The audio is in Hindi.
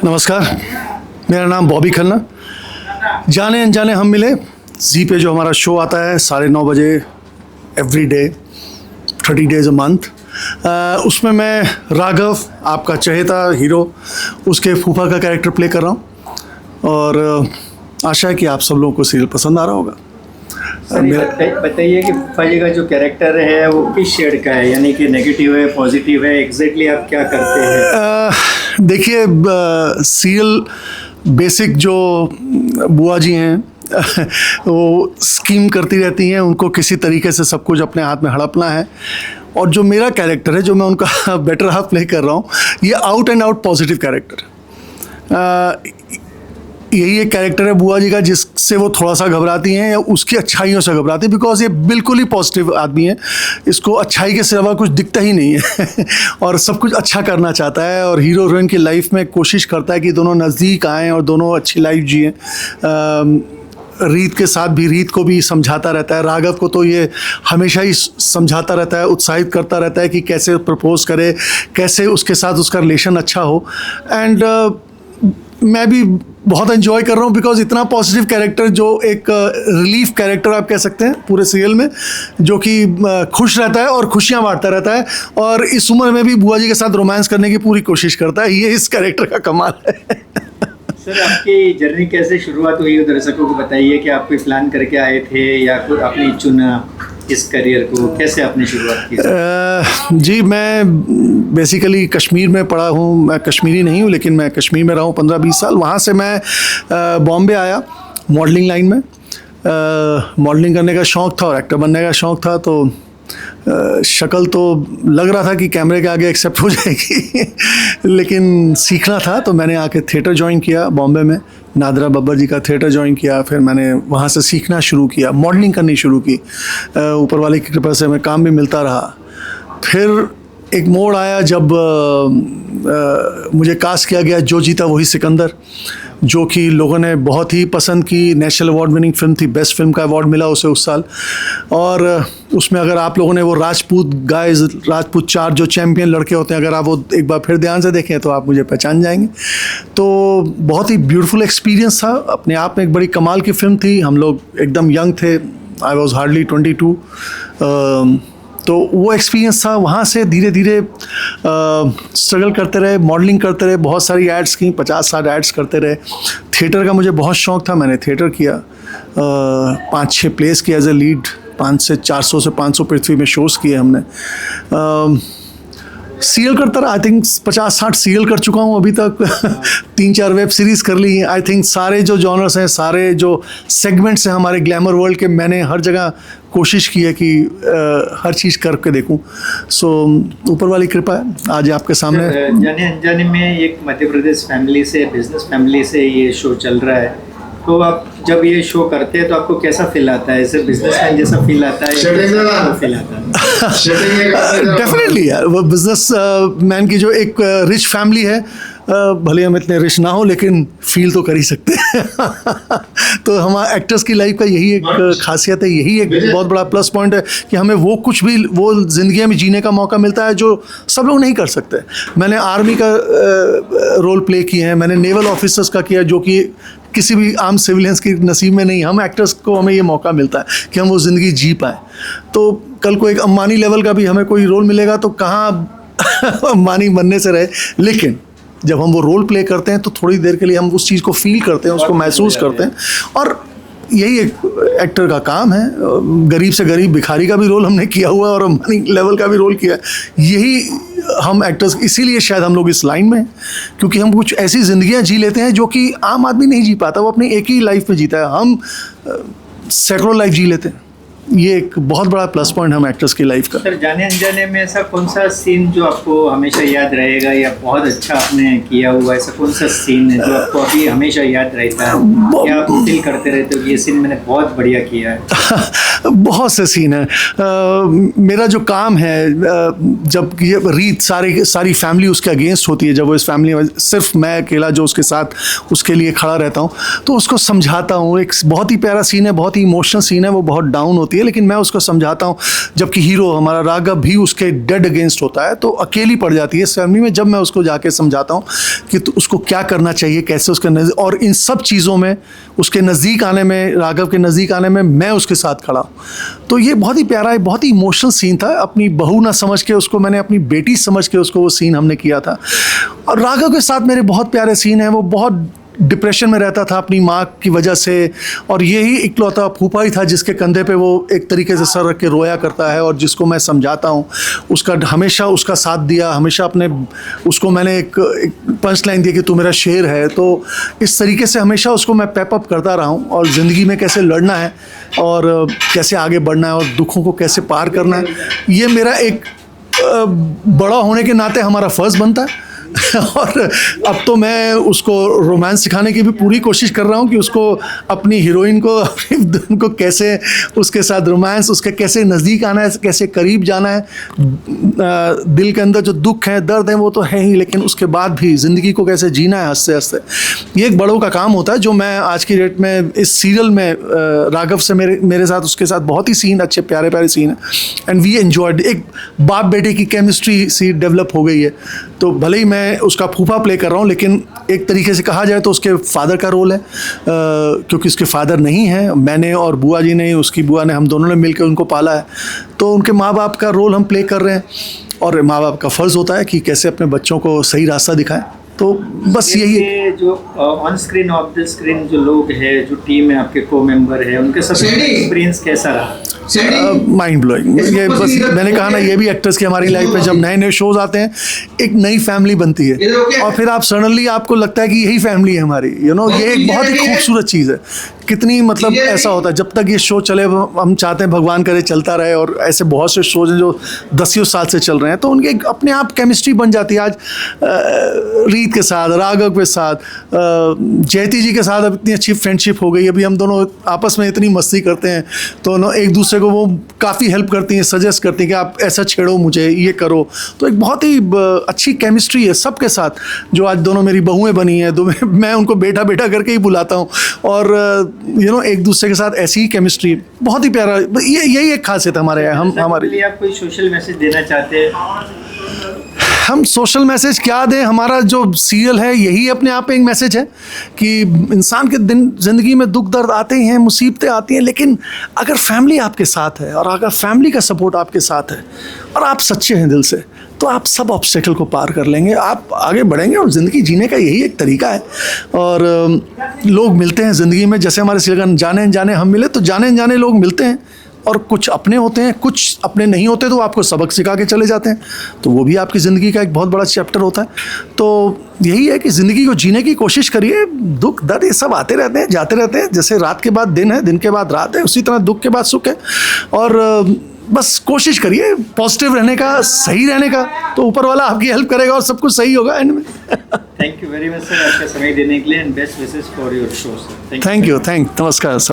नमस्कार, मेरा नाम बॉबी खन्ना। जाने अनजाने हम मिले जी पे, जो हमारा शो आता है 9:30 बजे every day 30 days a month. उसमें मैं राघव, आपका चहेता हीरो, उसके फूफा का कैरेक्टर प्ले कर रहा हूँ और आशा है कि आप सब लोगों को सीरियल पसंद आ रहा होगा। बताइए कि फूफा जी का जो कैरेक्टर है वो किस शेड का है, यानी कि नेगेटिव है, पॉजिटिव है, एग्जैक्टली आप क्या करते हैं? देखिए, सीरियल बेसिक जो बुआ जी हैं वो स्कीम करती रहती हैं, उनको किसी तरीके से सब कुछ अपने हाथ में हड़पना है। और जो मेरा कैरेक्टर है, जो मैं उनका बेटर हाफ प्ले कर रहा हूँ, ये out and out positive character है। यही एक कैरेक्टर है बुआ जी का जिससे वो थोड़ा सा घबराती हैं या उसकी अच्छाइयों से घबराती है, बिकॉज ये बिल्कुल ही पॉजिटिव आदमी है। इसको अच्छाई के सिवा कुछ दिखता ही नहीं है और सब कुछ अच्छा करना चाहता है और हीरो हीरोइन की लाइफ में कोशिश करता है कि दोनों नज़दीक आएँ और दोनों अच्छी लाइफ जिएँ। रीत के साथ भी, रीत को भी समझाता रहता है। राघव को तो ये हमेशा ही समझाता रहता है, उत्साहित करता रहता है कि कैसे प्रपोज करे, कैसे उसके साथ उसका रिलेशन अच्छा हो। एंड मैं भी बहुत एंजॉय कर रहा हूँ बिकॉज इतना पॉजिटिव कैरेक्टर, जो एक रिलीफ कैरेक्टर आप कह सकते हैं पूरे सीरियल में, जो कि खुश रहता है और खुशियाँ बांटता रहता है और इस उम्र में भी बुआ जी के साथ रोमांस करने की पूरी कोशिश करता है। ये इस कैरेक्टर का कमाल है। सर, आपकी जर्नी कैसे शुरुआत हुई, दर्शकों को बताइए कि आप कोई प्लान करके आए थे या खुद आपने चुना इस करियर को, कैसे आपने शुरुआत की? जी, मैं बेसिकली कश्मीर में पढ़ा हूँ। मैं कश्मीरी नहीं हूँ, लेकिन मैं कश्मीर में रहा हूँ 15-20 साल। वहाँ से मैं बॉम्बे आया मॉडलिंग लाइन में। मॉडलिंग करने का शौक़ था और एक्टर बनने का शौक़ था, तो शक्ल तो लग रहा था कि कैमरे के आगे एक्सेप्ट हो जाएगी लेकिन सीखना था, तो मैंने आके थिएटर ज्वाइन किया बॉम्बे में। नादरा बब्बर जी का थिएटर ज्वाइन किया, फिर मैंने वहाँ से सीखना शुरू किया, मॉडलिंग करनी शुरू की। ऊपर वाले की कृपा से हमें काम भी मिलता रहा। फिर एक मोड़ आया जब मुझे कास्ट किया गया जो जीता वही सिकंदर, जो कि लोगों ने बहुत ही पसंद की। नेशनल अवार्ड विनिंग फिल्म थी, बेस्ट फिल्म का अवार्ड मिला उसे उस साल। और उसमें अगर आप लोगों ने वो राजपूत गाइज, राजपूत 4 जो चैम्पियन लड़के होते हैं, अगर आप वो एक बार फिर ध्यान से देखें तो आप मुझे पहचान जाएंगे। तो बहुत ही ब्यूटीफुल एक्सपीरियंस था, अपने आप में एक बड़ी कमाल की फिल्म थी। हम लोग एकदम यंग थे, आई वॉज हार्डली 22। तो वो एक्सपीरियंस था। वहाँ से धीरे धीरे स्ट्रगल करते रहे, मॉडलिंग करते रहे, बहुत सारी एड्स की, 50-60 एड्स करते रहे। थिएटर का मुझे बहुत शौक़ था, मैंने थिएटर किया, 5-6 प्लेस किया एज ए लीड। 400 से 500 पृथ्वी में शोज़ किए हमने। सीरियल करता रहा, आई थिंक 50-60 सीरियल कर चुका हूँ अभी तक 3-4 वेब सीरीज़ कर ली हैं। आई थिंक सारे जो जॉनर्स हैं, सारे जो सेगमेंट्स हैं हमारे ग्लैमर वर्ल्ड के, मैंने हर जगह कोशिश की है कि हर चीज़ करके देखूं। सो ऊपर वाली कृपा है आज आपके सामने। जाने अनजाने में एक मध्य प्रदेश फैमिली से, बिजनेस फैमिली से ये शो चल रहा है, तो आप जब ये शो करते हैं तो आपको कैसा फील आता है? सिर्फ बिजनेसमैन जैसा फील आता है या फील आता है? डेफिनेटली यार, वो बिजनेस मैन की जो एक रिच फैमिली है, भले हम इतने रिच ना हो लेकिन फील तो कर ही सकते हैं तो हमारे एक्टर्स की लाइफ का यही एक खासियत है, यही एक बहुत बड़ा प्लस पॉइंट है कि हमें वो कुछ भी, वो ज़िंदगी में जीने का मौका मिलता है जो सब लोग नहीं कर सकते। मैंने आर्मी का रोल प्ले किए हैं, मैंने नेवल ऑफिसर्स का किया, जो कि किसी भी आम सिविलियंस की नसीब में नहीं। हम एक्टर्स को, हमें ये मौका मिलता है कि हम वो ज़िंदगी जी पाएँ। तो कल को एक अंबानी लेवल का भी हमें कोई रोल मिलेगा तो कहाँ अंबानी बनने से रहे, लेकिन जब हम वो रोल प्ले करते हैं तो थोड़ी देर के लिए हम उस चीज़ को फील करते हैं, उसको महसूस करते हैं। और यही एक एक्टर का काम है। गरीब से गरीब भिखारी का भी रोल हमने किया हुआ है और अंबानी लेवल का भी रोल किया है। यही हम एक्टर्स, इसीलिए शायद हम लोग इस लाइन में हैं, क्योंकि हम कुछ ऐसी ज़िंदगियाँ जी लेते हैं जो कि आम आदमी नहीं जी पाता। वो अपनी एक ही लाइफ में जीता है, हम सैकड़ों लाइफ जी लेते हैं। ये एक बहुत बड़ा प्लस पॉइंट हम एक्टर्स की लाइफ का। सर, जाने अनजाने में ऐसा कौन सा सीन जो आपको हमेशा याद रहेगा या बहुत अच्छा आपने किया हुआ, ऐसा कौन सा सीन है जो आपको अभी हमेशा याद रहता है या आप फील करते रहते हो कि ये सीन मैंने बहुत बढ़िया किया है? बहुत से सीन है। मेरा जो काम है, जब ये रीत सारी फैमिली उसके अगेंस्ट होती है, जब वो इस फैमिली में सिर्फ मैं अकेला जो उसके साथ उसके लिए खड़ा रहता हूँ, तो उसको समझाता हूँ। एक बहुत ही प्यारा सीन है, बहुत ही इमोशनल सीन है, वो बहुत डाउन होती है लेकिन मैं उसको समझाता हूँ। जबकि हीरो हमारा राघव भी उसके डेड अगेंस्ट होता है, तो अकेली पड़ जाती है इस फैमिली में। जब मैं उसको जाके समझाता हूँ कि तो उसको क्या करना चाहिए, कैसे उसके नज़दीक, और इन सब चीज़ों में उसके नज़दीक आने में, राघव के नज़दीक आने में मैं उसके साथ खड़ा हूँ। तो ये बहुत ही प्यारा है, बहुत ही इमोशनल सीन था। अपनी बहू ना समझ के उसको मैंने अपनी बेटी समझ के उसको वो सीन हमने किया था। और राघव के साथ मेरे बहुत प्यारे सीन हैं। वो बहुत डिप्रेशन में रहता था अपनी माँ की वजह से, और यही इकलौता फूफा ही था जिसके कंधे पे वो एक तरीके से सर रख के रोया करता है, और जिसको मैं समझाता हूँ। उसका हमेशा उसका साथ दिया, हमेशा अपने उसको मैंने एक पंच लाइन दी कि तू मेरा शेर है। तो इस तरीके से हमेशा उसको मैं पैप अप करता रहा हूँ, और ज़िंदगी में कैसे लड़ना है और कैसे आगे बढ़ना है और दुखों को कैसे पार करना है, ये मेरा एक बड़ा होने के नाते हमारा फ़र्ज़ बनता है। और अब तो मैं उसको रोमांस सिखाने की भी पूरी कोशिश कर रहा हूँ कि उसको अपनी हीरोइन को उनको कैसे उसके साथ रोमांस, उसके कैसे नज़दीक आना है, कैसे करीब जाना है। दिल के अंदर जो दुख है, दर्द है, वो तो है ही, लेकिन उसके बाद भी ज़िंदगी को कैसे जीना है हंसते हंसते। ये एक बड़ों का काम होता है जो मैं आज की डेट में इस सीरियल में राघव से मेरे साथ उसके साथ बहुत ही सीन अच्छे प्यारे प्यारे सीन है। And we enjoyed. एक बाप बेटे की केमिस्ट्री सी डेवलप हो गई है। तो भले ही मैं उसका फूफा प्ले कर रहा हूँ, लेकिन एक तरीके से कहा जाए तो उसके फादर का रोल है, क्योंकि उसके फादर नहीं है। मैंने और बुआ जी ने, उसकी बुआ ने, हम दोनों ने मिलकर उनको पाला है। तो उनके माँ बाप का रोल हम प्ले कर रहे हैं, और माँ बाप का फ़र्ज़ होता है कि कैसे अपने बच्चों को सही रास्ता दिखाएं। तो बस यही जो on screen of the screen जो लोग हैं, जो टीम है, आपके को मेंबर है, उनके सब एक्सपीरियंस कैसा रहा? Mind blowing. ये बस मैंने कहा ना, ये भी एक्टर्स की हमारी लाइफ में जब नए नए शोज आते हैं, एक नई फैमिली बनती है, और फिर आप सडनली आपको लगता है कि यही फैमिली है हमारी। ये एक बहुत ही खूबसूरत चीज़ है। कितनी मतलब ऐसा होता है, जब तक ये शो चले, हम चाहते हैं भगवान करे चलता रहे, और ऐसे बहुत से शोज हैं जो 10 साल से चल रहे हैं, तो उनके अपने आप केमिस्ट्री बन जाती है। आज रीत के साथ, राघव के साथ, जयती जी के साथ अब इतनी अच्छी फ्रेंडशिप हो गई। अभी हम दोनों आपस में इतनी मस्ती करते हैं, तो एक दूसरे को वो काफ़ी हेल्प करती हैं, सजेस्ट करती हैं कि आप ऐसा छेड़ो, मुझे ये करो। तो एक बहुत ही अच्छी केमिस्ट्री है सबके साथ। जो आज दोनों मेरी बहुएं बनी हैं, मैं उनको बेटा बेटा करके ही बुलाता हूँ, और एक दूसरे के साथ ऐसी ही केमिस्ट्री, बहुत ही प्यारा। यही एक खासियत हमारे यहाँ। हमारे आप कोई सोशल मैसेज देना चाहते हैं? हम सोशल मैसेज क्या दें? हमारा जो सीरियल है यही अपने आप में एक मैसेज है कि इंसान के ज़िंदगी में दुख दर्द आते ही हैं, मुसीबतें आती हैं, लेकिन अगर फैमिली आपके साथ है, और अगर फैमिली का सपोर्ट आपके साथ है, और आप सच्चे हैं दिल से, तो आप सब ऑब्स्टेकल को पार कर लेंगे, आप आगे बढ़ेंगे। और ज़िंदगी जीने का यही एक तरीका है। और लोग मिलते हैं ज़िंदगी में, जैसे हमारे सीरियल जाने अनजाने हम मिले, तो जाने अनजाने लोग मिलते हैं, और कुछ अपने होते हैं, कुछ अपने नहीं होते, तो आपको सबक सिखा के चले जाते हैं। तो वो भी आपकी ज़िंदगी का एक बहुत बड़ा चैप्टर होता है। तो यही है कि ज़िंदगी को जीने की कोशिश करिए। दुख दर्द ये सब आते रहते हैं, जाते रहते हैं। जैसे रात के बाद दिन है, दिन के बाद रात है, उसी तरह दुख के बाद सुख है। और बस कोशिश करिए पॉजिटिव रहने का, सही रहने का, तो ऊपर वाला आपकी हेल्प करेगा और सब कुछ सही होगा एंड में। Thank you very much sir, आपका समय देने के लिए, and best wishes for your show sir. Thank you. नमस्कार सब।